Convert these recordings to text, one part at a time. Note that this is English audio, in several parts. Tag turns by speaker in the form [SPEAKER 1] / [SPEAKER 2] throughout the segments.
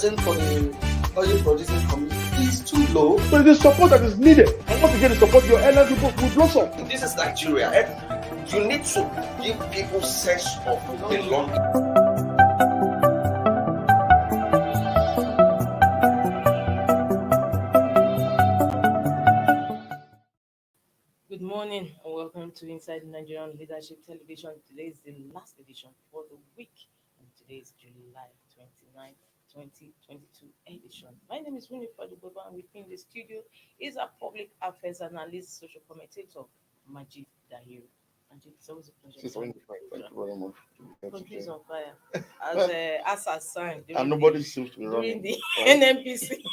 [SPEAKER 1] present for the oil producing community is too low.
[SPEAKER 2] But the support that is needed. And once again, the support, your airline people will blossom.
[SPEAKER 1] This is Nigeria. You need to give people sense of belonging.
[SPEAKER 3] Good morning and welcome to Inside Nigerian Leadership Television. Today is the last edition for the week, and today is July 29th, 2022 edition. My name is Winifred Boba, and with me in the studio is our public affairs analyst, social commentator, Majid Dahiru. Majid, it's always a pleasure.
[SPEAKER 2] Thank you very much.
[SPEAKER 3] Country's on fire. As assigned.
[SPEAKER 2] And nobody seems to be
[SPEAKER 3] during
[SPEAKER 2] running.
[SPEAKER 3] the NMPC.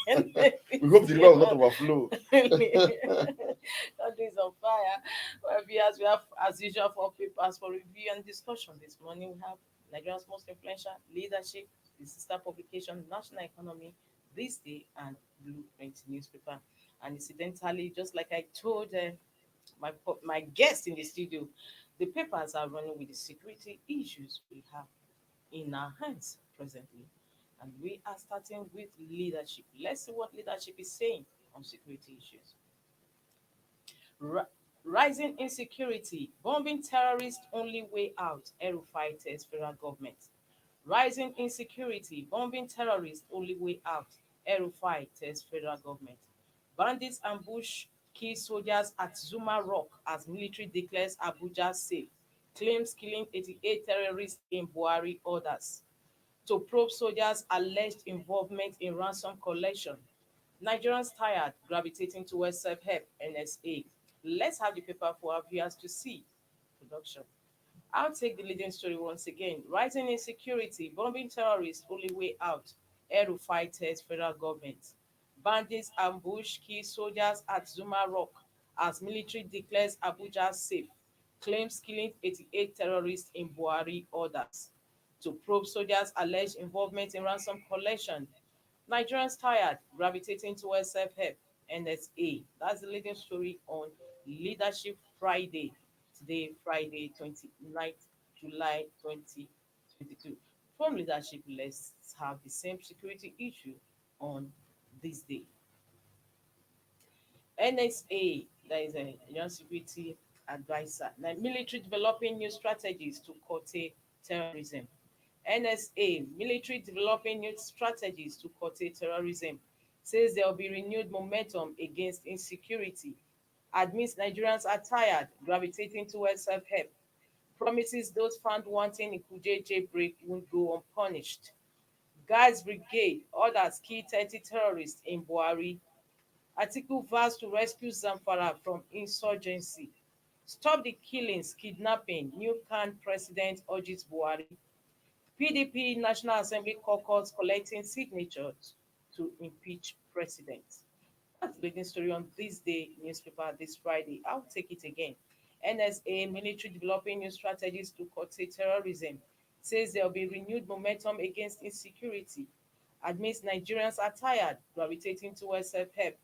[SPEAKER 2] We hope the river will not overflow.
[SPEAKER 3] Country is on fire. Well, we have, as usual, 4 papers for review and discussion. This morning we have Nigeria's most influential leadership, the sister publication, National Economy, THISDAY, and Blueprint newspaper. And incidentally, just like I told my guest in the studio, the papers are running with the security issues we have in our hands presently. And we are starting with leadership. Let's see what leadership is saying on security issues. Rising insecurity, bombing terrorists only way out, El-Rufai tells federal government. Rising insecurity, bombing terrorists only way out, El-Rufai tells federal government. Bandits ambush key soldiers at Zuma Rock as military declares Abuja safe. Claims killing 88 terrorists in Buhari orders. To probe soldiers' alleged involvement in ransom collection. Nigerians tired, gravitating towards self-help, NSA. Let's have the paper for our viewers to see. Production. I'll take the leading story once again. Rising insecurity, bombing terrorists only way out. El-Rufai tells federal government. Bandits ambush key soldiers at Zuma Rock as military declares Abuja safe. Claims killing 88 terrorists in Buhari orders. To probe soldiers' alleged involvement in ransom collection. Nigerians tired, gravitating towards self-help, NSA. That's the leading story on Leadership Friday. Today, Friday, 29th July 2022. From leadership, let's have the same security issue on this day. NSA, that is a Nigerian security advisor. Now, military developing new strategies to curtail terrorism. NSA, military developing new strategies to curtail terrorism, says there will be renewed momentum against insecurity. Admits Nigerians are tired, gravitating towards self-help. Promises those found wanting in Kuje jailbreak won't go unpunished. Guards Brigade orders kill 30 terrorists in Buhari. Atiku vows to rescue Zamfara from insurgency. Stop the killings, kidnapping, new CAN president urges Buhari. PDP National Assembly caucus collecting signatures to impeach president. That's the leading story on THISDAY newspaper this Friday. I'll take it again. NSA, military developing new strategies to curtail terrorism, says there will be renewed momentum against insecurity. Admits Nigerians are tired, gravitating towards self-help.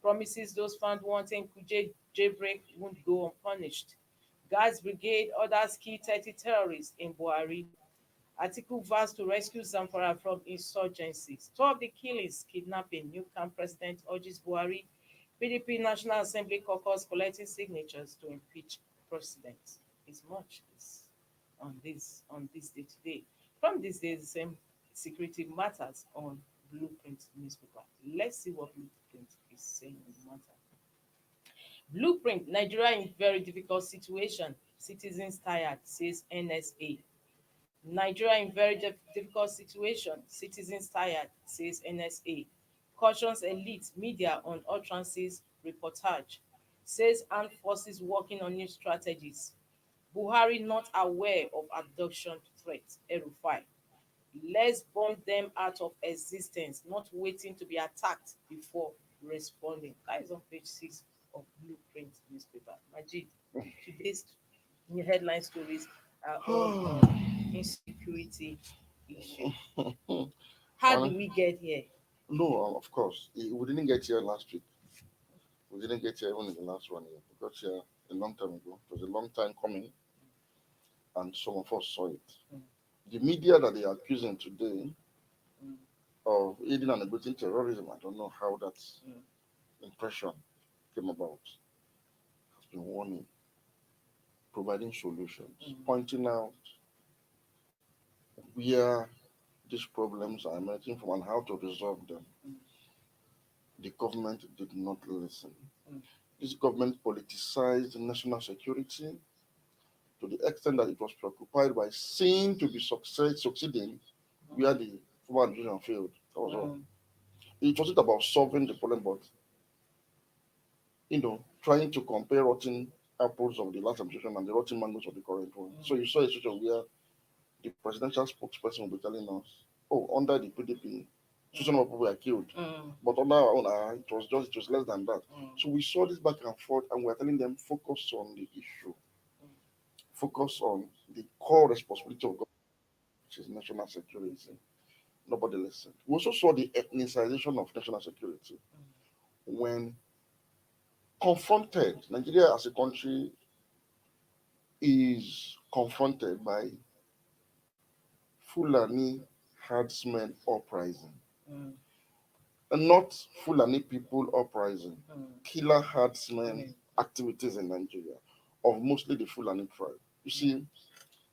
[SPEAKER 3] Promises those found wanting Kuje jailbreak won't go unpunished. Guards Brigade orders kill 30 terrorists in Buhari. Atiku vows to rescue Zamfara from insurgency. Stop the killings, kidnapping. New CAN president urges Buhari. PDP National Assembly caucus collecting signatures to impeach president. It's much on this day today. From this day, the same security matters on Blueprint newspaper. Let's see what Blueprint is saying on the matter. Blueprint, Nigeria in very difficult situation. Citizens tired, says NSA. Nigeria in very difficult situation. Citizens tired, says NSA. Cautions elite media on utterances reportage. Says armed forces working on new strategies. Buhari not aware of abduction threat. El-Rufai. Let's bomb them out of existence, not waiting to be attacked before responding. That is on page 6 of Blueprint newspaper. Majid, today's new headline stories are all on insecurity issue. How did we get here?
[SPEAKER 2] No, of course. We didn't get here last week. We didn't get here even in the last 1 year. We got here a long time ago. It was a long time coming, and some of us saw it. The media that they are accusing today of aiding and abetting terrorism. I don't know how that
[SPEAKER 3] Mm.
[SPEAKER 2] impression came about. Has been warning, providing solutions,
[SPEAKER 3] Mm.
[SPEAKER 2] pointing out where these problems are emerging from and how to resolve them.
[SPEAKER 3] Mm.
[SPEAKER 2] The government did not listen.
[SPEAKER 3] Mm.
[SPEAKER 2] This government politicized national security to the extent that it was preoccupied by seeing to be succeeding where the former administration failed. That was all.
[SPEAKER 3] Mm.
[SPEAKER 2] It wasn't about solving the problem, but trying to compare rotten apples of the last administration and the rotten mangoes of the current one. So you saw a situation where the presidential spokesperson will be telling us, oh, under the PDP, so some people were killed.
[SPEAKER 3] Mm.
[SPEAKER 2] But under our own, it was less than that.
[SPEAKER 3] Mm.
[SPEAKER 2] So we saw this back and forth, and we're telling them focus on the issue, focus on the core responsibility of government, which is national security. Nobody listened. We also saw the ethnicization of national security when confronted. Nigeria as a country is confronted by Fulani herdsmen uprising,
[SPEAKER 3] Mm.
[SPEAKER 2] and not Fulani people uprising,
[SPEAKER 3] Mm.
[SPEAKER 2] killer herdsmen
[SPEAKER 3] Mm.
[SPEAKER 2] activities in Nigeria of mostly the Fulani tribe. You see,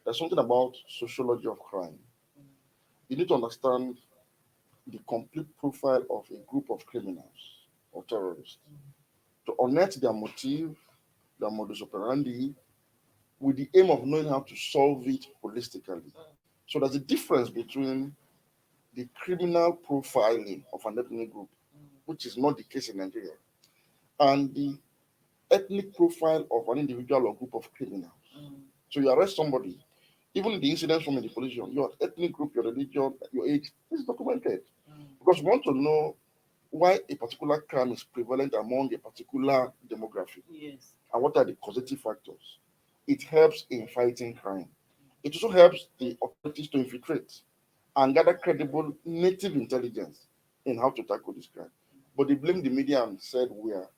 [SPEAKER 2] there's something about sociology of crime. You need to understand the complete profile of a group of criminals or terrorists to unearth their motive, their modus operandi, with the aim of knowing how to solve it holistically. So there's a difference between the criminal profiling of an ethnic group, which is not the case in Nigeria, and the ethnic profile of an individual or group of criminals.
[SPEAKER 3] Mm.
[SPEAKER 2] So you arrest somebody, even in the incidents from the police, your ethnic group, your religion, your age, this is documented.
[SPEAKER 3] Mm.
[SPEAKER 2] Because we want to know why a particular crime is prevalent among a particular demographic
[SPEAKER 3] Yes.
[SPEAKER 2] and what are the causative factors. It helps in fighting crime. It also helps the authorities to infiltrate and gather credible native intelligence in how to tackle this crime. But they blame the media and said we are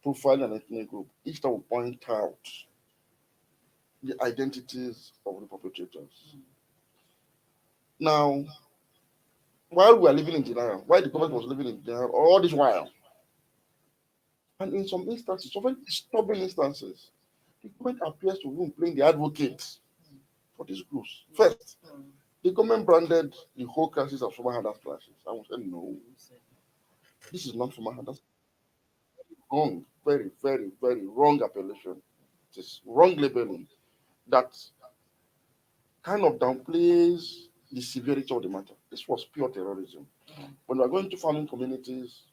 [SPEAKER 2] profiling an ethnic group. Each time we point out the identities of the perpetrators. Now, while we are living in denial, while the government was living in denial all this while, and in some instances, some very disturbing instances, the government appears to be playing the advocate for these groups. First,
[SPEAKER 3] Mm.
[SPEAKER 2] the government branded the whole crisis as former hardest clashes. I will say no, this is not former hardest. Wrong, very, very, very wrong appellation. It is wrong labeling that kind of downplays the severity of the matter. This was pure terrorism. When we are going to farming communities,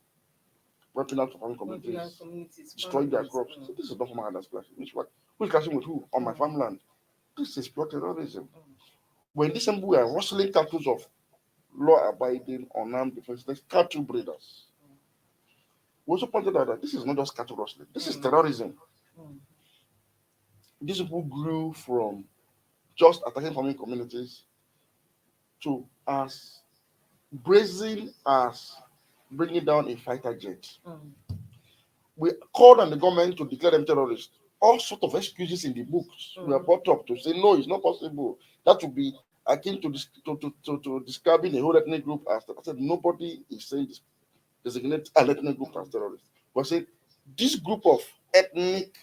[SPEAKER 2] wiping out farming
[SPEAKER 3] Marginal
[SPEAKER 2] communities,
[SPEAKER 3] communities,
[SPEAKER 2] destroying their
[SPEAKER 3] families.
[SPEAKER 2] crops. So this is not formal hardest clashing. Which what? Who's clashing with who? On my farmland. This is pure terrorism. When these people were rustling cattle of law-abiding, unarmed defenseless cattle breeders, we also pointed out that this is not just cattle rustling. This is terrorism.
[SPEAKER 3] Mm.
[SPEAKER 2] These people grew from just attacking farming communities to as brazen as bringing down a fighter jet.
[SPEAKER 3] Mm.
[SPEAKER 2] We called on the government to declare them terrorists. All sort of excuses in the books were brought up to say no, it's not possible. That would be akin to, to describing a whole ethnic group as. I said nobody is saying this designate an ethnic group as terrorists. But say this group of ethnic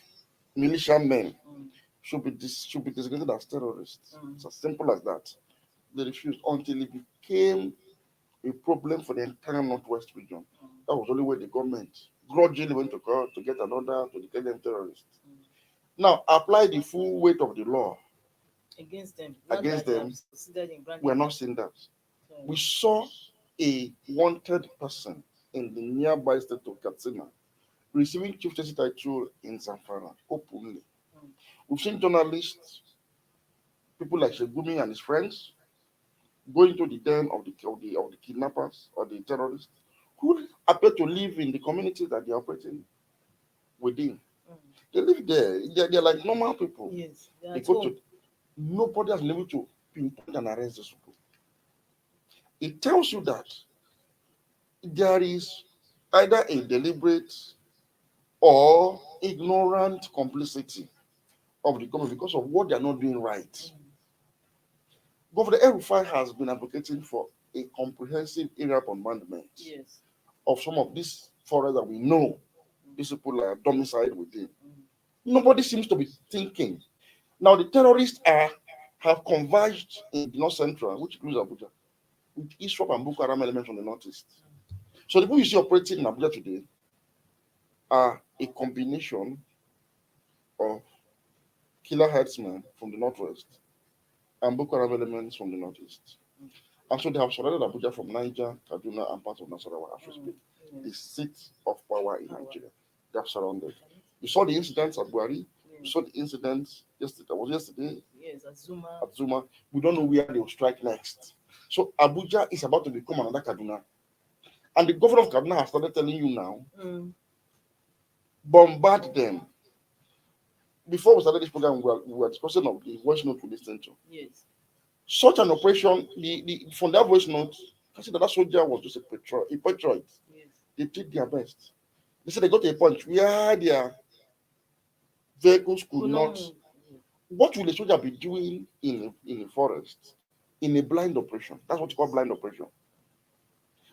[SPEAKER 2] militiamen
[SPEAKER 3] Mm.
[SPEAKER 2] should be designated as terrorists.
[SPEAKER 3] Mm.
[SPEAKER 2] It's as simple as that. They refused until it became a problem for the entire northwest region. That was only where the government grudgingly went to court to get an order to declare them terrorists. Now apply the full weight of the law
[SPEAKER 3] Against them. Not
[SPEAKER 2] against
[SPEAKER 3] that they have
[SPEAKER 2] them.
[SPEAKER 3] succeeded in
[SPEAKER 2] We are
[SPEAKER 3] branding
[SPEAKER 2] not
[SPEAKER 3] them.
[SPEAKER 2] seeing that.
[SPEAKER 3] So,
[SPEAKER 2] We saw a wanted person in the nearby state of Katsina receiving chieftaincy title in Zamfara openly.
[SPEAKER 3] Mm.
[SPEAKER 2] We've seen journalists, people like Shegumi and his friends, go into the den of the kidnappers or the terrorists who appear to live in the communities that they are operating within.
[SPEAKER 3] Mm.
[SPEAKER 2] They live there. They're like normal people.
[SPEAKER 3] Yes, they are
[SPEAKER 2] They
[SPEAKER 3] at
[SPEAKER 2] go
[SPEAKER 3] home.
[SPEAKER 2] to nobody has been able to pinpoint and arrest these people. It tells you that there is either a deliberate or ignorant complicity of the government because of what they are not doing right. Governor El Rufai has been advocating for a comprehensive area bombardment
[SPEAKER 3] Yes.
[SPEAKER 2] of some of these forests that we know these people are domiciled within.
[SPEAKER 3] Mm.
[SPEAKER 2] Nobody seems to be thinking. Now the terrorists have converged in the north central, which includes Abuja, with ISWAP and Boko Haram elements from the northeast. So the people you see operating in Abuja today are a combination of killer herdsmen from the northwest and Boko Haram elements from the northeast. And so they have surrounded Abuja from Niger, Kaduna, and parts of Nasarawa as we speak. The
[SPEAKER 3] Yes.
[SPEAKER 2] seat of power in
[SPEAKER 3] Power.
[SPEAKER 2] Nigeria. They have surrounded. You saw the incidents at Buhari. You
[SPEAKER 3] Yes.
[SPEAKER 2] saw the incidents yesterday. Was yesterday
[SPEAKER 3] Yes. Azuma.
[SPEAKER 2] at Zuma. We don't know where they will strike next. So Abuja is about to become another Kaduna. And the governor of Kaduna has started telling you now,
[SPEAKER 3] Mm.
[SPEAKER 2] bombard them. Before we started this program, we were discussing of the voice note we listened to.
[SPEAKER 3] Yes.
[SPEAKER 2] Such an operation, from that voice note, I said that soldier was just a patriot.
[SPEAKER 3] Yes.
[SPEAKER 2] They did their best. They said they got to a point where their vehicles could
[SPEAKER 3] Could
[SPEAKER 2] not.
[SPEAKER 3] move.
[SPEAKER 2] What will a soldier be doing in a forest in a blind operation? That's what you call blind operation.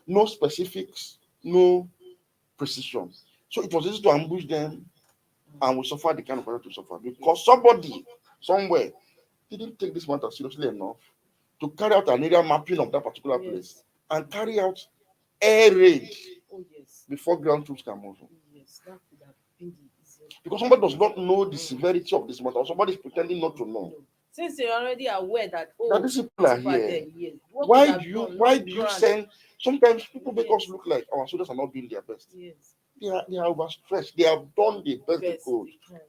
[SPEAKER 2] No specifics, no precision. So it was easy to ambush them and we suffer the kind of pressure to suffer because somebody somewhere didn't take this matter seriously enough to carry out an area mapping of that particular place
[SPEAKER 3] Yes.
[SPEAKER 2] and carry out air raid
[SPEAKER 3] Oh yes.
[SPEAKER 2] before ground troops can move.
[SPEAKER 3] Yes. That could have been the easiest.
[SPEAKER 2] Because somebody does not know the severity of this matter, or somebody is pretending not to know
[SPEAKER 3] No. Since you're already aware that
[SPEAKER 2] that these people are
[SPEAKER 3] people are
[SPEAKER 2] here.
[SPEAKER 3] there, yes. What
[SPEAKER 2] Why
[SPEAKER 3] could have
[SPEAKER 2] do you
[SPEAKER 3] done?
[SPEAKER 2] why
[SPEAKER 3] Not
[SPEAKER 2] do you
[SPEAKER 3] grand.
[SPEAKER 2] send sometimes people make us
[SPEAKER 3] Yes.
[SPEAKER 2] look like our soldiers are not doing their best?
[SPEAKER 3] Yes.
[SPEAKER 2] They are overstretched. They have done the best they
[SPEAKER 3] Best
[SPEAKER 2] could.
[SPEAKER 3] they can.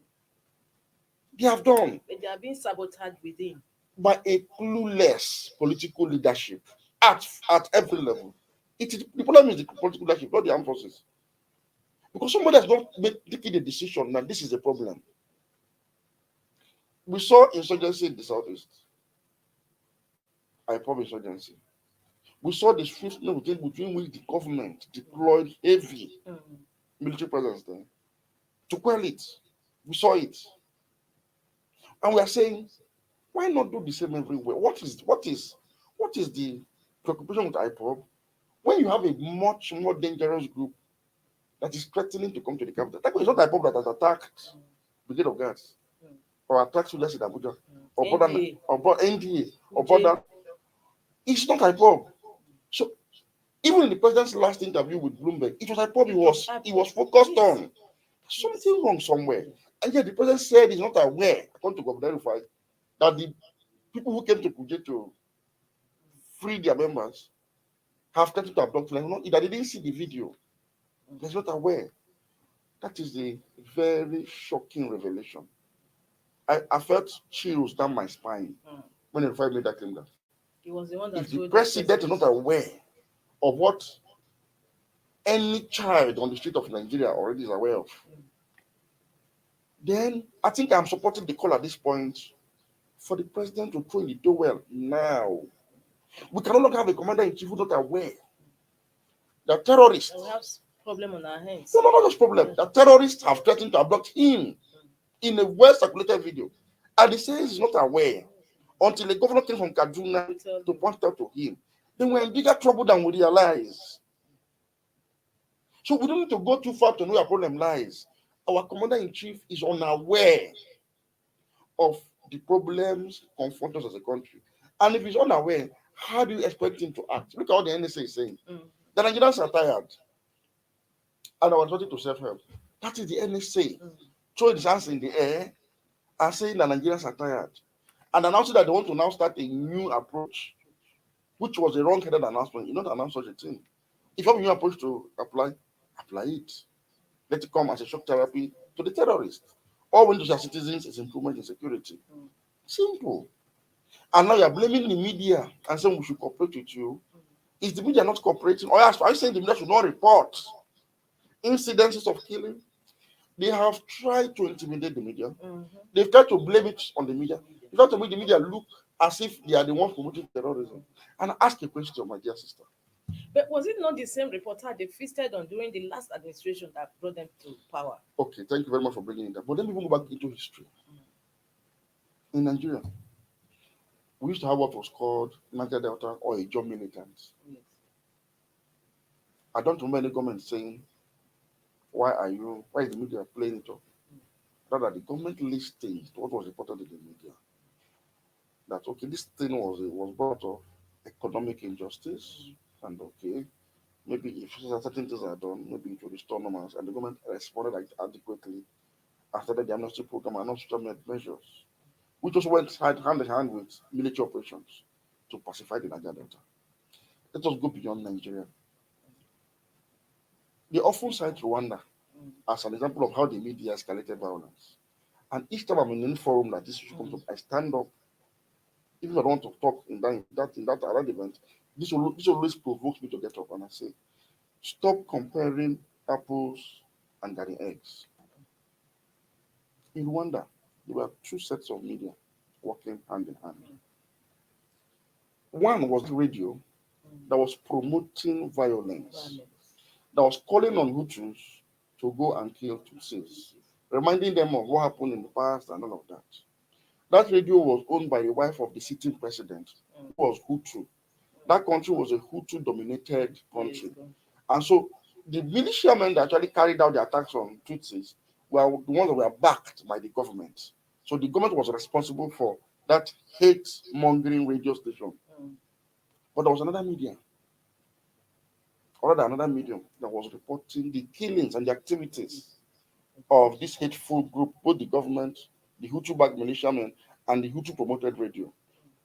[SPEAKER 2] They have done
[SPEAKER 3] But they are being sabotaged within.
[SPEAKER 2] by a clueless political leadership at every level. It is the problem is the political leadership, not the armed forces. Because somebody has not taken the decision that this is a problem. We saw insurgency in the southeast. I IPOB insurgency. We saw the swiftness between which the government deployed heavy
[SPEAKER 3] Mm.
[SPEAKER 2] military presence there to quell it. We saw it. And we are saying, why not do the same everywhere? What is the preoccupation with IPOB when you have a much more dangerous group that is threatening to come to the capital? That is not IPOB that has attacked Brigade of Guards
[SPEAKER 3] Mm.
[SPEAKER 2] or attacked soldiers in Abuja or
[SPEAKER 3] NDA.
[SPEAKER 2] NDA or
[SPEAKER 3] Uje.
[SPEAKER 2] border. It's not IPOB. So even in the president's last interview with Bloomberg, it was IPOB he was focused
[SPEAKER 3] Yes.
[SPEAKER 2] on. Something wrong somewhere. And yet the president said he's not aware, according to Governor Rufai, that the people who came to Kuje to free their members have tried to abduct them. That they didn't see the video. He's not aware. That is a very shocking revelation. I felt chills down my spine
[SPEAKER 3] Mm.
[SPEAKER 2] when Rufai made that claim that
[SPEAKER 3] He was the one that
[SPEAKER 2] if the
[SPEAKER 3] told
[SPEAKER 2] president is not aware of what any child on the street of Nigeria already is aware of, then I think I'm supporting the call at this point for the president to throw in the towel now. We can no longer have a commander in chief who is not aware that terrorists,
[SPEAKER 3] we have problem on our hands.
[SPEAKER 2] no, not just problem, that terrorists have threatened to abduct him in a well circulated video. And he says he's not aware until the governor came from Kaduna to point out to him. Then we're in bigger trouble than we realize. So we don't need to go too far to know where our problem lies. Our commander in chief is unaware of the problems confronting us as a country. And if he's unaware, how do you expect him to act? Look at what the NSA is saying.
[SPEAKER 3] Mm.
[SPEAKER 2] The Nigerians are tired. And I was wanting to self-help. That is the NSA throwing his hands in the air and saying that Nigerians are tired. And announcing that they want to now start a new approach, which was a wrong-headed announcement. You don't announce such a thing. If you have a new approach to apply it. Let it come as a shock therapy to the terrorists. All we need to our citizens is improvement in security. Simple. And now you're blaming the media and saying we should cooperate with you. Is the media not cooperating? Or are you saying the media should not report incidences of killing? They have tried to intimidate the media.
[SPEAKER 3] Mm-hmm.
[SPEAKER 2] They've tried to blame it on the media. They've tried to make the media look as if they are the ones promoting terrorism. And ask a question, my dear sister.
[SPEAKER 3] But was it not the same reporter they feasted on during the last administration that brought them to power?
[SPEAKER 2] Okay, thank you very much for bringing it up. But then we go back into history. In Nigeria, We used to have what was called Niger Delta or a job militant.
[SPEAKER 3] Yes.
[SPEAKER 2] I don't remember any government saying, why is the media playing it up? Rather, the government listed what was reported in the media. That, okay, this thing was brought of economic injustice, and okay, maybe if certain things are done, maybe it will restore normal, and the government responded adequately after the amnesty program and social measures, which also went hand in hand with military operations to pacify the Niger Delta. Let us go beyond Nigeria. They often cite Rwanda as an example of how the media escalated violence. And each time I'm in any forum that this issue comes up, I stand up. Even if I don't want to talk in that event, this always provokes me to get up and I say, stop comparing apples and garden eggs. In Rwanda, there were two sets of media working hand in hand. One was the radio that was promoting violence, that was calling on Hutus to go and kill Tutsis, reminding them of what happened in the past and all of that. That radio was owned by the wife of the sitting president, who was Hutu. That country was a Hutu-dominated country. And so the militiamen that actually carried out the attacks on Tutsis were the ones that were backed by the government. So the government was responsible for that hate-mongering radio station. But there was another medium that was reporting the killings and the activities of this hateful group, both the government, the Hutu-backed militiamen, and the Hutu-promoted radio,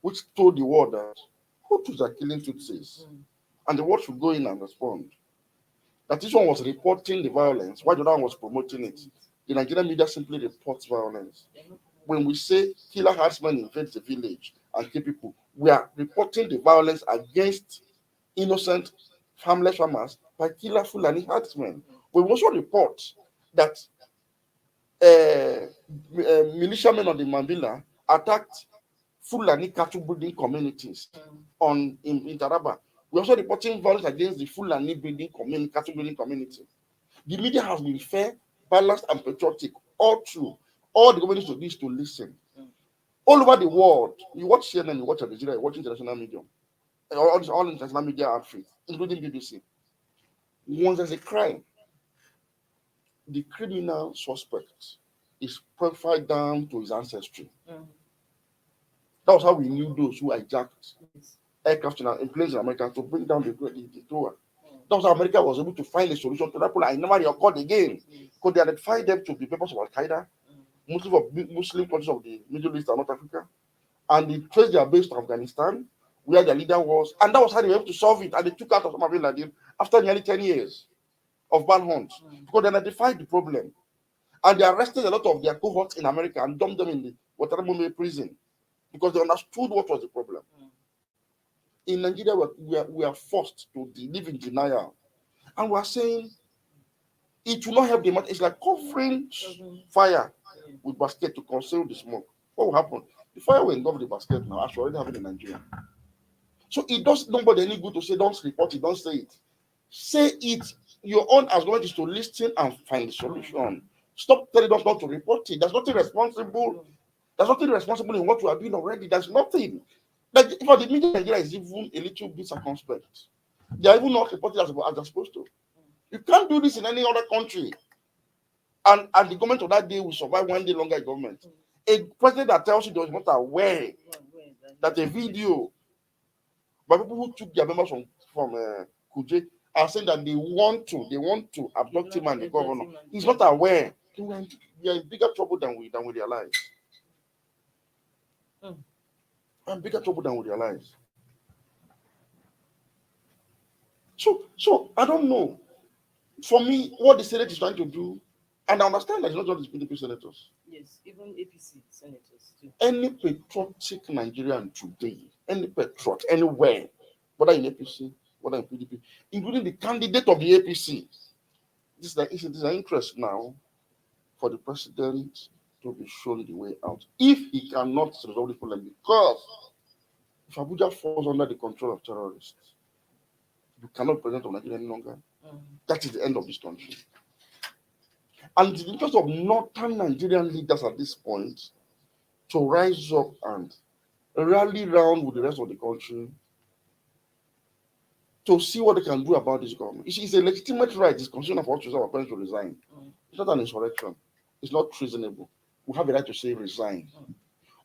[SPEAKER 2] which told the world that Hutus are killing Tutsis, and the world should go in and respond. That this one was reporting the violence, while the other one was promoting it. The Nigerian media simply reports violence. When we say killer herdsmen invade the village and kill people, we are reporting the violence against innocent, harmless farmers by killer Fulani herdsmen. We also report that militiamen on the Mambila attacked Fulani cattle breeding communities in Taraba. We're also reporting violence against the Fulani cattle breeding community. The media has been fair, balanced, and patriotic all through. All the government needs to listen. All over the world, you watch CNN, you watch Al Jazeera, you watch international media, all international media outfits, including BBC. Once there's a crime, the criminal suspect is profiled down to his ancestry. That was how we knew those who hijacked aircraft in planes in America to bring down the thrower. That was how America was able to find a solution to that problem. I never recalled again. Because they identified them to be members of Al Qaeda, Muslim countries of the Middle East and North Africa, and they traced their base to Afghanistan, where their leader was, and that was how they were able to solve it. And they took out Osama bin Laden after nearly 10 years of manhunt, because they identified the problem. And they arrested a lot of their cohorts in America and dumped them in the Guantanamo prison because they understood what was the problem. In Nigeria, we are forced to live in denial. And we are saying it will not help the matter. It's like covering fire with basket to conceal the smoke. What will happen? The fire will engulf the basket now, as we already have it in Nigeria. So it does nobody any good to say, don't report it, don't say it. Say it. Your own as well is to listen and find the solution. Stop telling us not to report it. There's nothing responsible. There's nothing responsible in what you are doing already. There's nothing. Like, for the media in Nigeria is even a little bit circumspect. They are even not reporting as they're supposed to. You can't do this in any other country. And the government of that day will survive one day longer in government. A president that tells you they was not aware that a video by people who took their members from Kuje are saying that they want to abduct him and the governor. He's not aware. We are in bigger trouble than we realize. I'm in bigger trouble than we realize. So I don't know. For me, what the Senate is trying to do, and I understand that it's not just the PDP senators.
[SPEAKER 3] Yes, even APC senators too.
[SPEAKER 2] Any patriotic Nigerian today, any patriot anywhere, whether in APC, whether in PDP, including the candidate of the APC, this is an interest now for the president to be shown the way out. If he cannot resolve the problem, because if Abuja falls under the control of terrorists, you cannot be president of Nigeria any longer. That is the end of this country. And it's the interest of northern Nigerian leaders at this point to rise up and rally round with the rest of the country to see what they can do about this government. You see, it's a legitimate right. It's constitutional for us to say our parents to resign. It's not an insurrection. It's not treasonable. We have the right to say resign.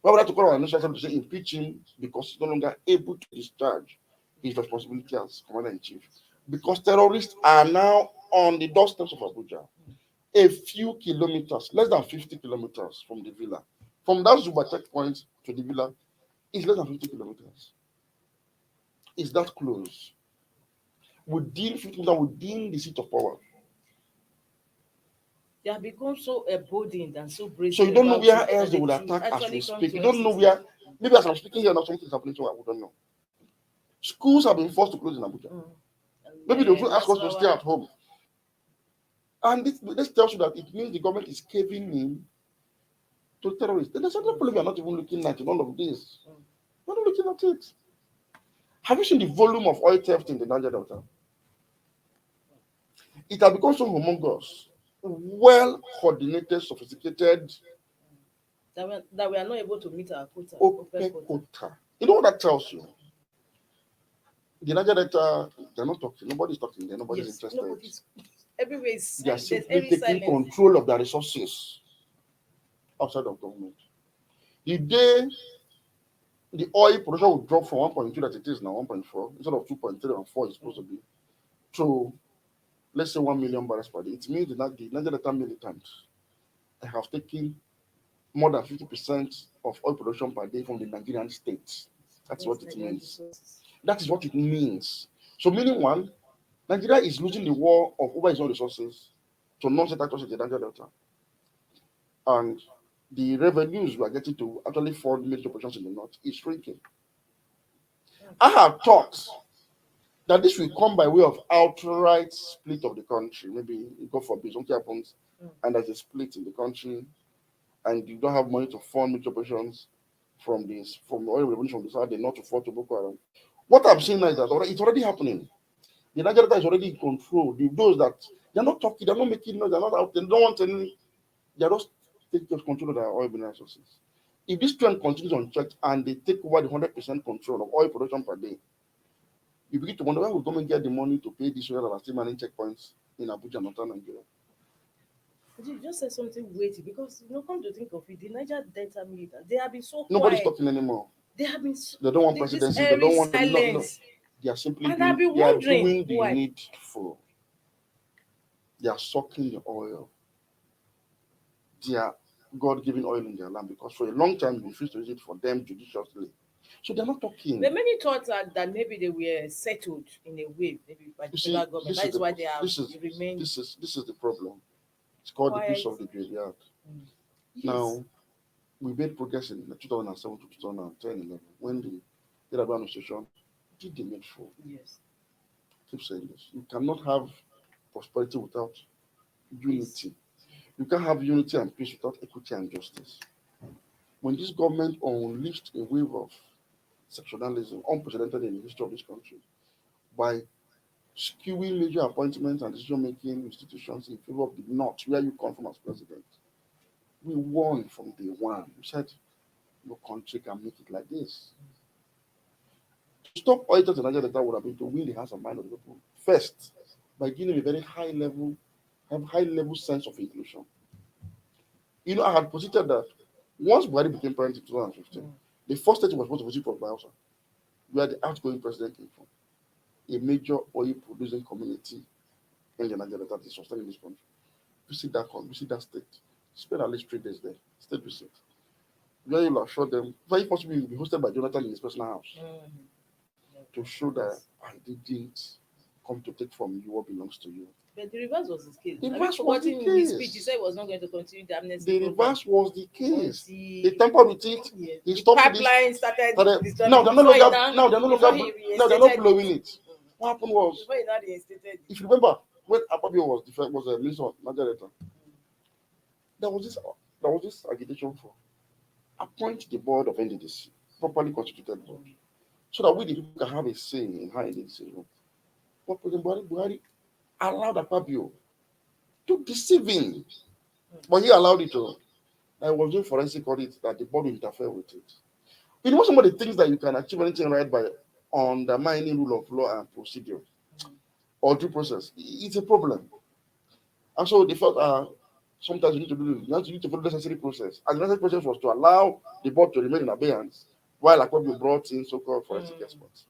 [SPEAKER 2] We have the right to call our national assembly to say impeach him because he's no longer able to discharge his responsibility as commander in chief. Because terrorists are now on the doorsteps of Abuja, a few kilometers, less than 50 kilometers from the villa. From that Zuba checkpoint to the villa is less than 50 kilometers. It's that close. Within 50 kilometers, within the seat of power.
[SPEAKER 3] They have become so emboldened and so brazen.
[SPEAKER 2] So you don't know
[SPEAKER 3] about
[SPEAKER 2] where
[SPEAKER 3] it
[SPEAKER 2] else they
[SPEAKER 3] that
[SPEAKER 2] would
[SPEAKER 3] they
[SPEAKER 2] attack as
[SPEAKER 3] actually
[SPEAKER 2] we
[SPEAKER 3] come
[SPEAKER 2] speak.
[SPEAKER 3] to
[SPEAKER 2] You don't know
[SPEAKER 3] FCT.
[SPEAKER 2] where, maybe as I'm speaking here now, something is happening to I don't know. Schools have been forced to close in Abuja.
[SPEAKER 3] And,
[SPEAKER 2] Maybe they will ask us to
[SPEAKER 3] Nasarawa-
[SPEAKER 2] stay at home. And this tells you that it means the government is caving in to terrorists. There's another problem we are not even looking at in all of this. We're not looking at it. Have you seen the volume of oil theft in the Niger Delta? It has become so humongous, well coordinated, sophisticated,
[SPEAKER 3] that we are not able to meet our quota.
[SPEAKER 2] OPEC quota. You know what that tells you? The Niger Delta, they're not talking. Nobody's talking there. Nobody's
[SPEAKER 3] Yes,
[SPEAKER 2] interested.
[SPEAKER 3] nobody's everywhere is
[SPEAKER 2] They are
[SPEAKER 3] there's
[SPEAKER 2] simply
[SPEAKER 3] every
[SPEAKER 2] taking
[SPEAKER 3] silence.
[SPEAKER 2] control of their resources outside of government. The day the oil production will drop from 1.2 that it is now, 1.4, instead of 2.3 and 4 is supposed to be, to let's say 1 million barrels per day, it means that the Niger Delta militants have taken more than 50% of oil production per day from the Nigerian states. That's what it means. That is what it means. So, meaning one, Nigeria is losing the war of over its own resources to non-state actors in the Niger Delta. And the revenues we are getting to actually fund military operations in the north is shrinking. I have thought that this will come by way of outright split of the country. Maybe, God forbid, something happens and there's a split in the country and you don't have money to fund military operations from the oil revenue from the south, they not to fall to Boko Haram. What I'm saying now is that it's already happening. The Niger Delta is already in control. Those that they're not talking, they're not making noise, they're not out, they don't want any, they're just taking control of their oil resources. If this trend continues unchecked and they take over the 100% control of oil production per day, you begin to wonder where will government get the money to pay these that are still managing checkpoints in Abuja, Northern Nigeria.
[SPEAKER 3] You just said something weighty because come to think of it, the Niger Delta militants, they have been so quiet.
[SPEAKER 2] Nobody's talking anymore.
[SPEAKER 3] They have been
[SPEAKER 2] They don't want
[SPEAKER 3] this
[SPEAKER 2] presidency. They
[SPEAKER 3] airy
[SPEAKER 2] don't want
[SPEAKER 3] silence.
[SPEAKER 2] They are simply
[SPEAKER 3] And I've been
[SPEAKER 2] they are
[SPEAKER 3] wondering
[SPEAKER 2] doing the
[SPEAKER 3] why.
[SPEAKER 2] needful. They are sucking the oil. They are God-given oil in their land because for a long time we refused to use it for them judiciously. So they're not talking.
[SPEAKER 3] But many thought that maybe they were settled in a way, maybe by the federal government. That is why they have remained.
[SPEAKER 2] This is the problem. It's called the peace of the graveyard.
[SPEAKER 3] Yes.
[SPEAKER 2] Now, we made progress in 2007 to 2010, 11, when the Federal administration did the needful.
[SPEAKER 3] Yes.
[SPEAKER 2] Keep saying this. You cannot have prosperity without unity. You can't have unity and peace without equity and justice. When this government unleashed a wave of sectionalism, unprecedented in the history of this country, by skewing major appointments and decision-making institutions in favor of the North, where you come from as president, we won from day one. We said, no country can make it like this. To stop oil theft in Nigeria Delta would have been to win the hearts and mind of the people first by giving a very high level sense of inclusion. I had posited that once Buhari became president in 2015, the first state he was supposed to visit was Biafra, where the outgoing president came from, a major oil producing community in the Nigeria that is sustaining this country. Visit that state. Spend at least 3 days there. State visit. Where you'll assure them, very possibly you'll be hosted by Jonathan in his personal house to show that I didn't come to take from you what belongs to you.
[SPEAKER 3] But the reverse was his case.
[SPEAKER 2] The reverse was the
[SPEAKER 3] in his
[SPEAKER 2] case.
[SPEAKER 3] speech, he said he was not going to continue the amnesty
[SPEAKER 2] The
[SPEAKER 3] program.
[SPEAKER 2] reverse was the case.
[SPEAKER 3] Until
[SPEAKER 2] They tampered with it.
[SPEAKER 3] yes,
[SPEAKER 2] He
[SPEAKER 3] the
[SPEAKER 2] stopped
[SPEAKER 3] pipeline
[SPEAKER 2] this.
[SPEAKER 3] started.
[SPEAKER 2] Now they're no longer blowing it. What happened was,
[SPEAKER 3] Before he now reinstated.
[SPEAKER 2] if you remember, when Akpabio was a minister of Nigeria Delta, there was this agitation for appoint the board of NDDC, properly constituted board, so that we the people can have a say in how NDDC is run. But President Buhari allowed Akpabio to deceive him, but he allowed it to. I was doing forensic audit that the board will interfere with it. You know, some of the things that you can achieve anything right by undermining rule of law and procedure or due process, it's a problem. And so they felt, sometimes you need to follow the necessary process. And the necessary process was to allow the board to remain in abeyance while Akpabio brought in so-called forensic experts.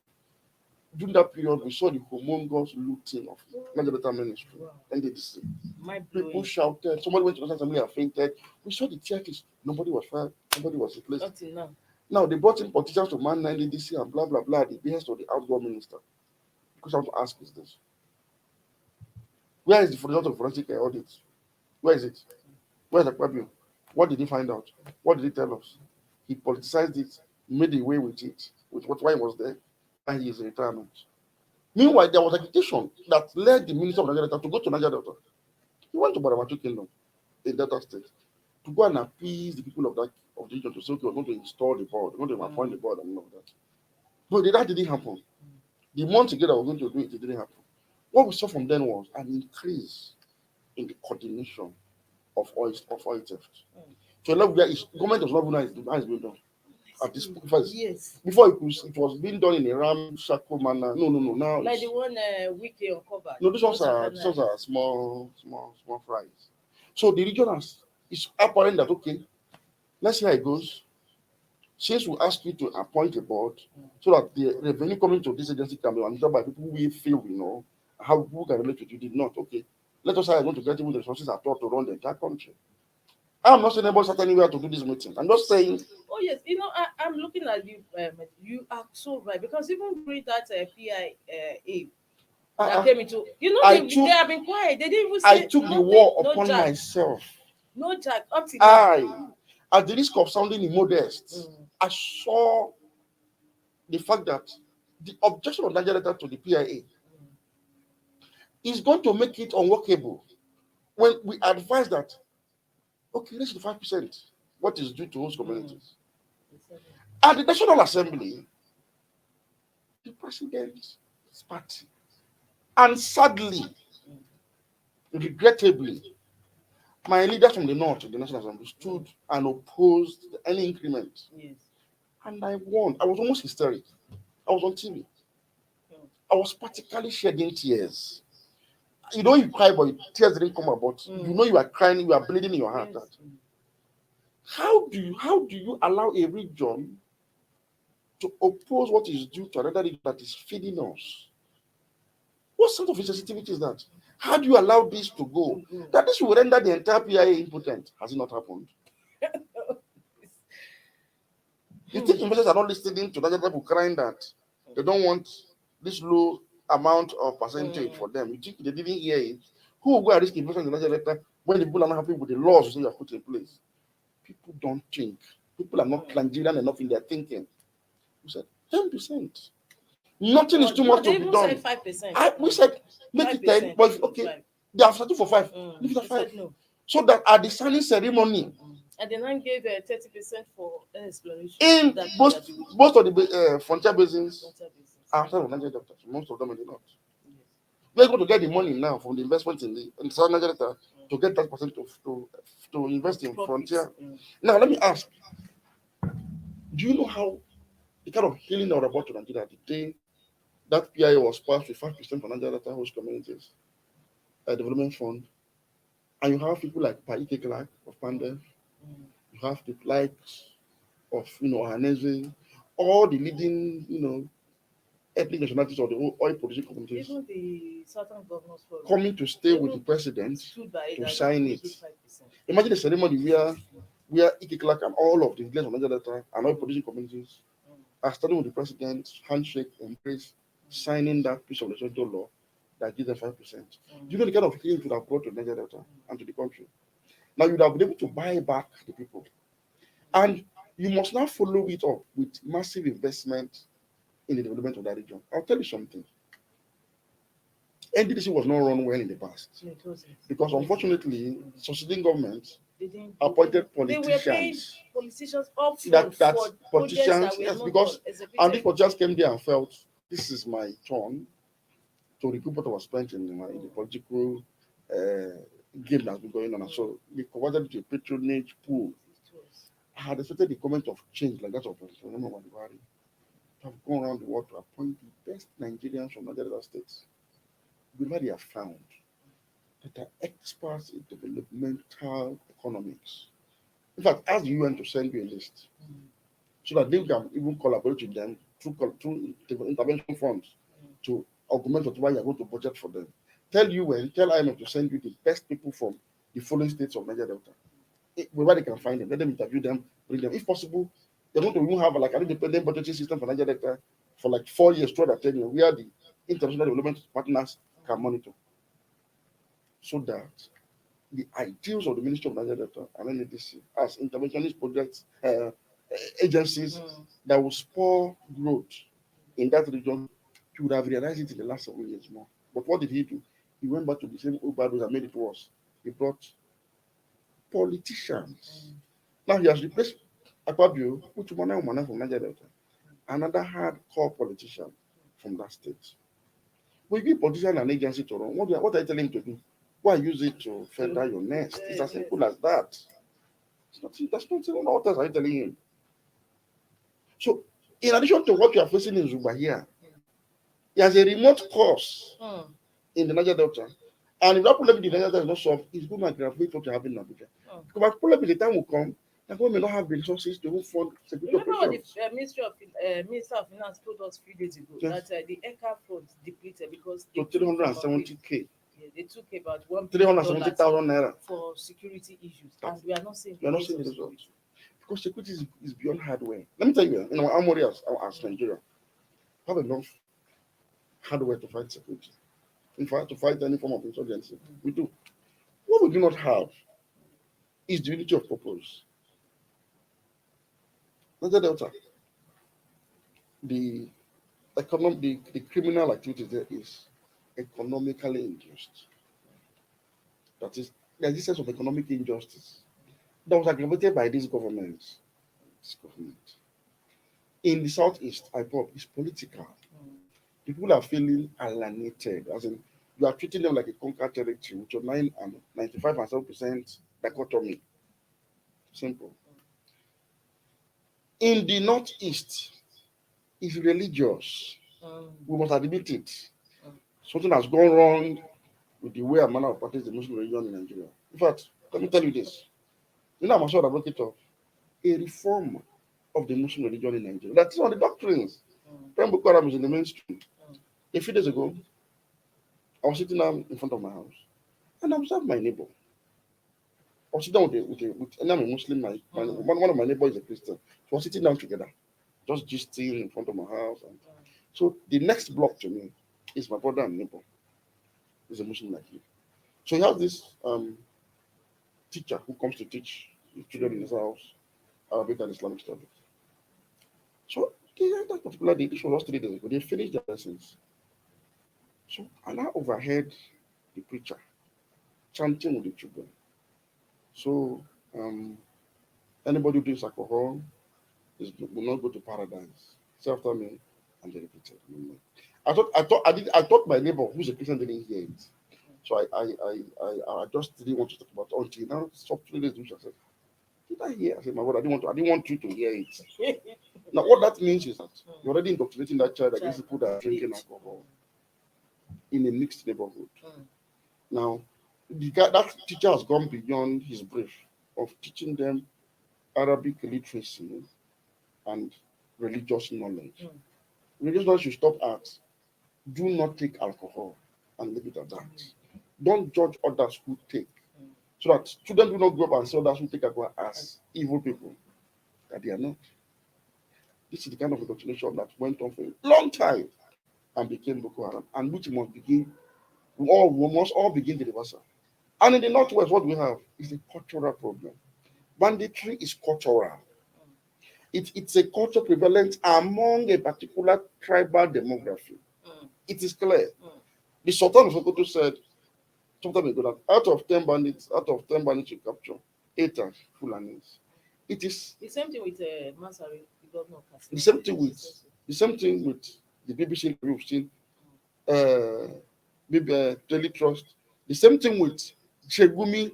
[SPEAKER 2] During that period, we saw the humongous looting of Niger Delta Ministry, NDDC.
[SPEAKER 3] Mind
[SPEAKER 2] People
[SPEAKER 3] blowing.
[SPEAKER 2] shouted, somebody went to the assembly and fainted. We saw the tear case. Nobody was fired, nobody was replaced.
[SPEAKER 3] Until now.
[SPEAKER 2] Now they brought in politicians to man NDDC and blah blah blah, the behest of the outgoing minister. The question I want to ask is this: where is the result of forensic audit? Where is it? Where is Akpabio? What did he find out? What did he tell us? He politicized it, made away with it, with what why he was there, and he is in retirement. Meanwhile, there was agitation that led the minister of Nigeria Delta to go to Niger Delta. He went to Baramatu Kingdom in Delta State to go and appease the people of the region to say, okay, we're going to install the board, we're going to appoint the board and all of that. But that didn't happen. The month together we're going to do it, it didn't happen. What we saw from then was an increase in the coordination of oil theft. So a level where government was not even how it's being done. At this first,
[SPEAKER 3] Yes.
[SPEAKER 2] before it was being done in a ramshackle manner. No. Now
[SPEAKER 3] Like the one Wiki uncovered.
[SPEAKER 2] no, these ones are small fries. So the region is apparent that okay, let's see how it goes. Since we ask you to appoint a board so that the revenue coming to this agency can be managed by people we feel we know how people can relate with you. Did not okay. Let us say I want to get even the resources at all to run the entire country. I'm not saying anybody sat anywhere to do this meeting. I'm just saying.
[SPEAKER 3] Oh yes, I'm looking at you. You are so right because even during that PIA that came into, they have been quiet. They didn't even say.
[SPEAKER 2] I took the war
[SPEAKER 3] no
[SPEAKER 2] upon
[SPEAKER 3] jack.
[SPEAKER 2] myself.
[SPEAKER 3] No jack up till now.
[SPEAKER 2] At the risk of sounding immodest, I saw the fact that the objection of Nigeria to the PIA is going to make it unworkable when we advise that, okay, let's do 5%, what is due to host communities. At the National Assembly, the president's party, and sadly, regrettably, my leaders from the north of the National Assembly stood and opposed any increment.
[SPEAKER 3] Yes.
[SPEAKER 2] And I won. I was almost hysteric. I was on TV. I was practically shedding tears. You know you cry, but tears didn't come about. You know you are crying, you are bleeding in your heart.
[SPEAKER 3] Yes.
[SPEAKER 2] How do you allow a region to oppose what is due to another region that is feeding us? What sort of insensitivity is that? How do you allow this to go? That this will render the entire PIA impotent. Has it not happened? You think investors are not listening to that people crying that they don't want this low amount of percentage for them? You think they didn't hear it? Who will go and risk investment in the Nigeria when the people are not happy with the laws you are put in place? People don't think. People are not Nigerian enough in their thinking. We said 10%. Nothing is too much to be done.
[SPEAKER 3] 5%.
[SPEAKER 2] We said make it 10, but okay, they have started for 5. Leave it at 5.
[SPEAKER 3] No.
[SPEAKER 2] So that at the signing ceremony,
[SPEAKER 3] and then I gave 30% for exploration.
[SPEAKER 2] In most of the frontier basins outside of Nigeria Delta, most of them in the north. We're going to get the money now from the investment in South Nigeria Delta to get that percent to invest in frontier. Now let me ask, do you know how the kind of healing that was about to Nigeria the day that PIA was passed with 5% for Nigeria Delta host communities, development fund, and you have people like Paike Clark of Pandev, you have the likes of Hanese, all the leading ethnic nationalities of the oil producing communities,
[SPEAKER 3] even the Southern Governors Forum,
[SPEAKER 2] coming to stay with the president to sign it. Imagine a ceremony where Ike Clark and all of the leaders of Nigeria Delta and oil producing communities are standing with the president, handshake, embrace, signing that piece of legislative law that gives them 5%. Do you know the kind of healing it would have brought to Nigeria Delta and to the country? Now you would have been able to buy back the people. And you must now follow it up with massive investment in the development of that region. I'll tell you something. NDDC was not run well in the past. Because unfortunately, succeeding governments appointed politicians.
[SPEAKER 3] Politicians up
[SPEAKER 2] that politicians, yes, because and these politicians came there and felt this is my turn to recoup what was spent in the political game that's been going on. And so we converted it to a patronage pool. had expected the comment of change like that of President Muhammadu Buhari to have gone around the world to appoint the best Nigerians from Nigeria states. But they have found that are experts in developmental economics. In fact, ask the UN to send you a list so that they can even collaborate with them through intervention funds to augment whatever you are going to budget for them. Tell UN, tell IMF to send you the best people from the following states of Niger Delta. Where they can find them, let them interview them, bring them. If possible, they're going to even have like an independent budgeting system for Niger Delta for like 4 years, 12 or 10 years, where the international development partners can monitor. So that the ideals of the Ministry of Niger Delta and NADC as interventionist projects, agencies that will spur growth in that region, he would have realized it in the last 7 years more. But what did he do? He went back to the same old battles and made it worse. He brought politicians. Now he has replaced Akpabio with Umana from Niger Delta, another hardcore politician from that state. But if you politician an agency to run, what are you telling him to do? Why use it to feather your nest? It's as simple as that. It's not, that's not what else are you telling him? So, in addition to what you are facing in Zuba here, he has a remote course in the Niger Delta. And if that problem in the Niger Delta is not solved, it's going to aggravate what you have in Abuja. Because problem in the time will come, the government may not have the resources to fund security
[SPEAKER 3] Remember what
[SPEAKER 2] operations.
[SPEAKER 3] the Minister of Finance told us a few days ago,
[SPEAKER 2] Yes.
[SPEAKER 3] that the ECA fund depleted because
[SPEAKER 2] So 370K.
[SPEAKER 3] they took about $1
[SPEAKER 2] 370,000 naira.
[SPEAKER 3] for security issues, and we are not seeing
[SPEAKER 2] We are not seeing the results. Because security is beyond hardware. Let me tell you, in our armory as Nigeria, we have enough hardware to fight security. In fact, to fight any form of insurgency. We do. What we do not have is the unity of purpose. Niger Delta, the criminal activity there is economically induced. That is, there's this sense of economic injustice that was aggravated by this government. In the southeast, IPOP is political. People are feeling alienated, as in you are treating them like a conquered territory with your 95 and 7% dichotomy. Simple. In the northeast, it's religious. We must admit it. Something has gone wrong with the way and manner of practice the Muslim religion in Nigeria. In fact, let me tell you this. You know, I'm also an advocate of a reform of the Muslim religion in Nigeria. That's one of the doctrines. When Boko Haram is in the mainstream. A few days ago, I was sitting down in front of my house and I observed my neighbor. I was sitting down and I'm a Muslim. One of my neighbors is a Christian. So we were sitting down together, just gisting in front of my house. And so the next block to me is my brother and neighbor. He's a Muslim like you. So he has this teacher who comes to teach the children in his house Arabic and Islamic studies. So that particular day, this was just 3 days ago, they finished their lessons. So I now overheard the preacher chanting with the children. So anybody who drinks alcohol will not go to paradise. Say after me, and they repeated. I thought my neighbor who's a Christian didn't hear it. So I just didn't want to talk about it until now. Stopped 3 days. I said, did I hear? I said, my brother, I didn't want you to hear it. Now, what that means is that you're already indoctrinating that child against people that are drinking alcohol in a mixed neighborhood. Now, that teacher has gone beyond his brief of teaching them Arabic literacy and religious knowledge. Religious knowledge should stop at do not take alcohol and leave it at that. Don't judge others who take. So that students do not grow up and see others who take alcohol as evil people. That they are not. This is the kind of indoctrination that went on for a long time and became Boko Haram, and which must begin, we must all begin the reversal. And in the Northwest, what we have is a cultural problem. Banditry is cultural. It's a culture prevalent among a particular tribal demography. It is clear. The Sultan of Sokoto said sometime ago that out of 10 bandits you capture, 8 are Fulanis. It is
[SPEAKER 3] the same thing with Masari, the governor of Katsina.
[SPEAKER 2] the same thing with the BBC we've seen, Daily Trust. The same thing with Gumi.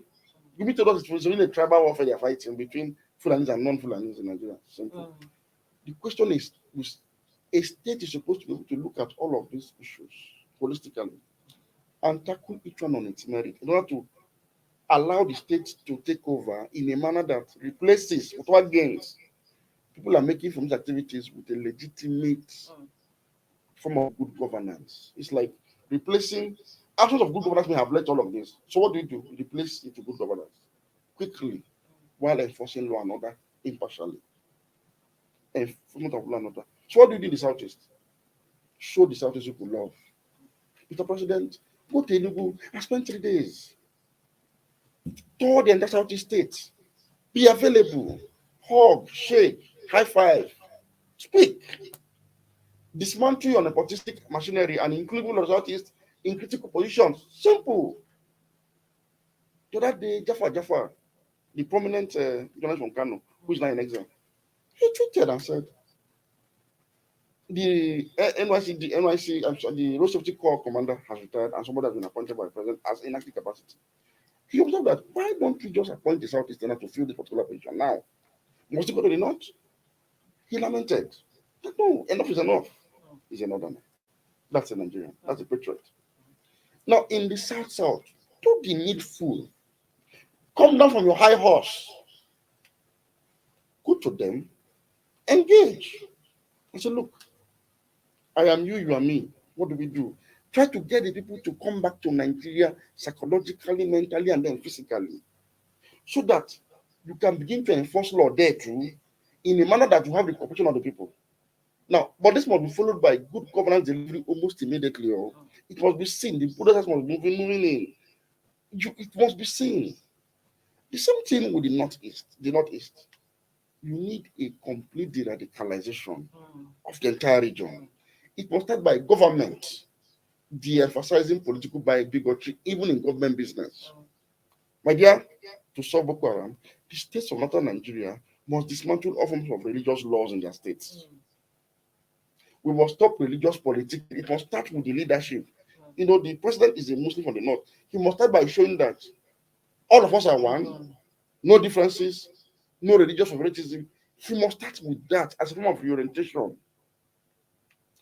[SPEAKER 2] Gumi told us it was really a tribal warfare they're fighting between Fulanis and non-Fulanis in Nigeria. Simple. The question is, a state is supposed to be able to look at all of these issues holistically and tackle each one on its merit in order to allow the state to take over in a manner that replaces whatever gains people are making from these activities with a legitimate form of good governance. It's like replacing absence of good governance may have led to all of this. So what do? You replace it to good governance quickly while enforcing law and order impartially. Enforcement of law and order. So what do you do in the Southeast? Show the Southeast people love. Mr. President, go to Enugu and spend 3 days. Tour the entire Southeast state. Be available. Hug, shake, high five, speak. Dismantle your nepotistic machinery and include all of the Southeast in critical positions. Simple. The other day, Jaffa, the prominent journalist from Kano, who is now in exile, he tweeted and said, the I'm sorry, the Road Safety Corps commander has retired and somebody has been appointed by the president as in active capacity. He observed that, why don't you just appoint the Southeasterner to fill this particular position now? Must you go to the North? He lamented. No, enough is enough. He's a Northerner. That's a Nigerian. That's a patriot. Now, in the South, do the needful. Come down from your high horse. Go to them. Engage. And say, look, I am you, you are me. What do we do? Try to get the people to come back to Nigeria psychologically, mentally, and then physically, so that you can begin to enforce law there too, in a manner that you have the cooperation of the people. Now, but this must be followed by good governance delivery almost immediately. Or it must be seen. The protesters must be moving in. It must be seen. The same thing with the Northeast. You need a complete de-radicalization of the entire region. It must start by government de-emphasizing political bigotry, even in government business. My dear, to solve Boko Haram, the states of northern Nigeria must dismantle all forms of religious laws in their states. We must stop religious politics. It must start with the leadership. You know, the president is a Muslim from the north. He must start by showing that all of us are one, no differences, no religious favoritism. He must start with that as a form of reorientation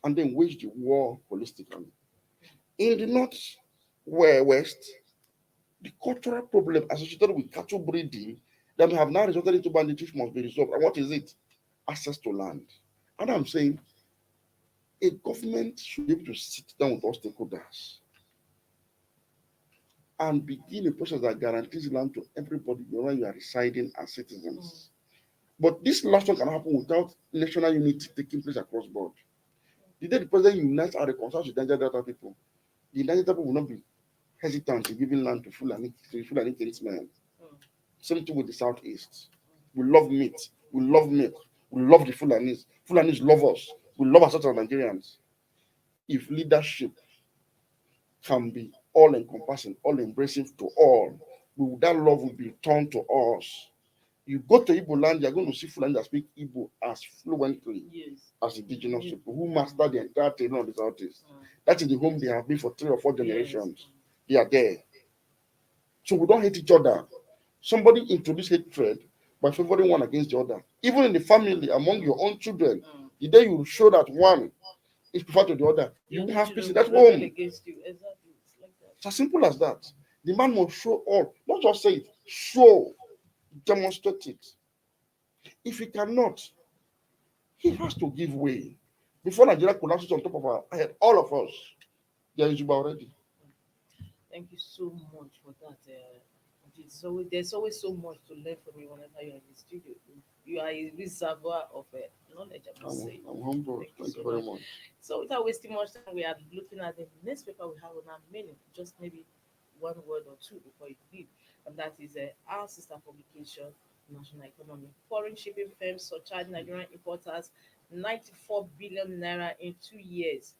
[SPEAKER 2] and then wage the war holistically. In the north, west, the cultural problem associated with cattle breeding that may have now resulted into banditry must be resolved. And what is it? Access to land. And I'm saying a government should be able to sit down with all stakeholders and begin a process that guarantees land to everybody wherever you are residing as citizens. But this last one can happen without national unity taking place across board. The day the president unites and reconciles with Niger Delta people, the Niger Delta people will not be hesitant in giving land to Fulani kinsmen. Same thing with the Southeast. We love meat. We love milk. We love the Fulanis. Fulanis love us. We love ourselves as Nigerians. If leadership can be all-encompassing, all-embracing to all, that love will be turned to us. You go to Igbo land, you're going to see Fulani that speak Igbo as fluently as indigenous people who master the entire terrain of the Southeast. That is the home they have been for 3 or 4 generations. They are there. So we don't hate each other. Somebody introduced hatred by favoring one against the other. Even in the family, among your own children, the day you show that one is preferred to the other, you will have peace in that home. It's as simple as that. The man must show all, not just say it, show, demonstrate it. If he cannot, he has to give way. Before Nigeria collapses on top of our head, all of us, there is Juba already.
[SPEAKER 3] Thank you so much for that. There's always so much to learn from you whenever you're in the studio. You are a reservoir of knowledge, I must say.
[SPEAKER 2] I'm humble. Thank you very much.
[SPEAKER 3] So, without wasting much time, we are looking at the next paper we have on our menu. Just maybe one word or two before you leave. And that is our sister publication, National Economy. Foreign shipping firms surcharge Nigerian importers 94 billion naira in 2 years.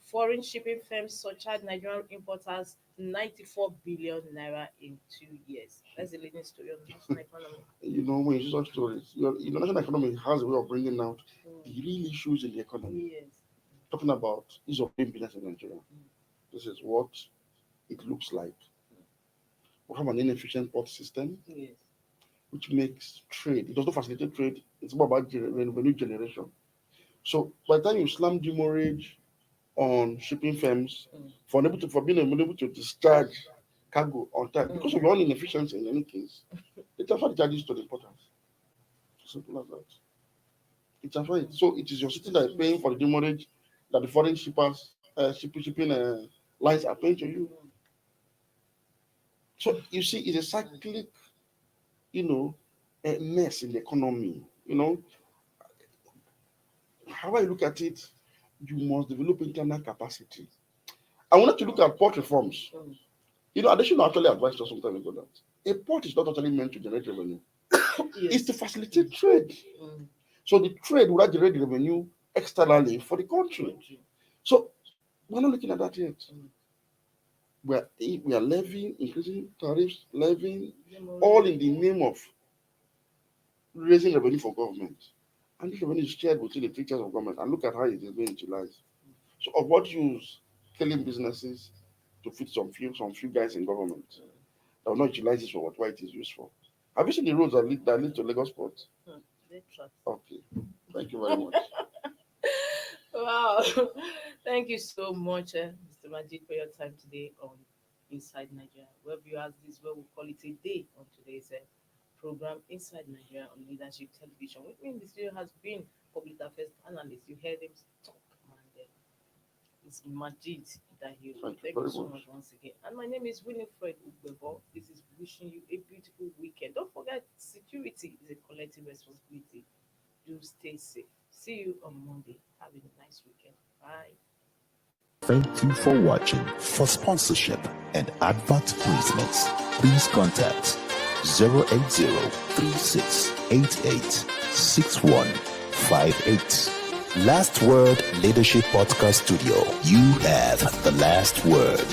[SPEAKER 3] Foreign shipping firms surcharge Nigerian importers 94 billion naira in 2 years. That's the leading story of the national economy.
[SPEAKER 2] You know, when you see such stories, the national economy has a way of bringing out the real issues in the economy.
[SPEAKER 3] Yes.
[SPEAKER 2] Talking about ease of doing business in Nigeria. This is what it looks like. We have an inefficient port system.
[SPEAKER 3] Yes.
[SPEAKER 2] which makes trade. It does not facilitate trade. It's more about revenue generation. So by the time you slam demurrage on shipping firms for being unable to discharge cargo on time because of your own inefficiency in any case, they transfer the charges to the importers. Simple as that. It's transfer it. So it is your city that is paying for the demurrage that the foreign shipping lines are paying to you. So you see, it's a cyclic, a mess in the economy. However you look at it, you must develop internal capacity. I wanted to look at port reforms. Additional actually advised us some time ago that a port is not actually meant to generate revenue. It's to facilitate trade. So the trade will generate revenue externally for the country. So we're not looking at that yet. We are levying, increasing tariffs, levying, all in the name of raising revenue for government. And this revenue is shared between the three tiers of government. And look at how it is being utilized. So of what use killing businesses to feed some few guys in government that will not utilize this for what it is used for? Have you seen the roads that lead to Lagos Port? Okay. Thank you very much.
[SPEAKER 3] Wow. Thank you so much, Mr. Majid, for your time today on Inside Nigeria. Well, viewers, this is what we call it a day on today's program, Inside Nigeria on Leadership Television. With me in the studio has been public affairs analyst. You heard him talk, and it's Majid Dahiru. Thank you so much once again. And my name is Winifred Ugbebo. This is wishing you a beautiful weekend. Don't forget, security is a collective responsibility. Do stay safe. See you on Monday. Have a nice weekend. Bye.
[SPEAKER 4] Thank you for watching. For sponsorship and advert placements, please contact 080-3688-6158. Last Word Leadership Podcast Studio. You have the last word.